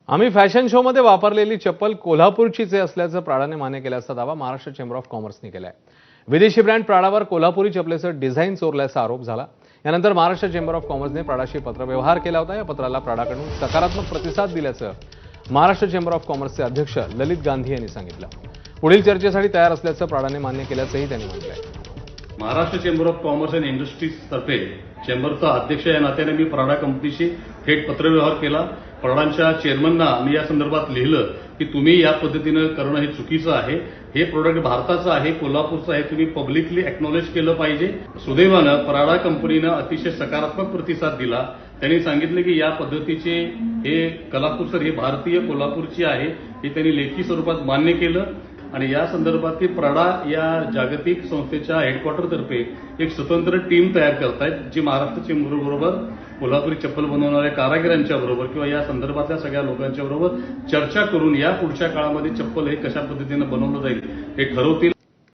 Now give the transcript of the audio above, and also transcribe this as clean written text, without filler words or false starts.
आम्ही fashion show मध्ये वापरलेली चप्पल कोल्हापूरचीच असल्याचं प्राडाने मान्य केल्याचा दावा महाराष्ट्र चेंबर ऑफ कॉमर्सने केलाय। विदेशी ब्रँड प्राडावर कोल्हापुरी चपलेचं डिझाईन चोरल्याचा आरोप झाला। यानंतर महाराष्ट्र चेंबर ऑफ कॉमर्सने प्राडाशी पत्रव्यवहार केला होता। या पत्राला प्राडाकडून सकारात्मक प्रतिसाद दिल्याचं महाराष्ट्र चेंबर ऑफ कॉमर्सचे अध्यक्ष ललित गांधी यांनी सांगितलं। पुढील चर्चेसाठी तयार असल्याचं प्राडाने मान्य केल्याचंही त्यांनी म्हटलंय। Maharashtra chamber of commerce and industries तर्फे चेंबरचा अध्यक्ष या नात्याने मी प्राडा कंपनीशी थेट पत्रव्यवहार केला। प्राडांच्या चेअरमनना मी या संदर्भात लिहिलं की तुम्ही या पद्धतीनं करणं हे चुकीचं आहे। हे प्रोडक्ट भारताचं आहे, कोल्हापूरचं आहे, तुम्ही पब्लिकली अॅक्नॉलेज केलं पाहिजे। सुदैवानं प्राडा कंपनीनं अतिशय सकारात्मक प्रतिसाद दिला। त्यांनी सांगितलं की या पद्धतीचे हे कलाकुसर ही भारतीय कोल्हापूरची आहे, हे त्यांनी लेखी स्वरूपात मान्य केलं आणि या संदर्भातील प्राडा या जागतिक संस्थेच्या हेडक्वार्टरतर्फे एक स्वतंत्र टीम तयार करतायत, जी महाराष्ट्र चेंबरबरोबर कोल्हापुरी चप्पल बनवणाऱ्या कारागिरांच्या बरोबर किंवा या संदर्भातल्या सगळ्या लोकांच्या बरोबर चर्चा करून या पुढच्या काळामध्ये चप्पल हे कशा पद्धतीनं बनवलं जाईल हे ठरवतील।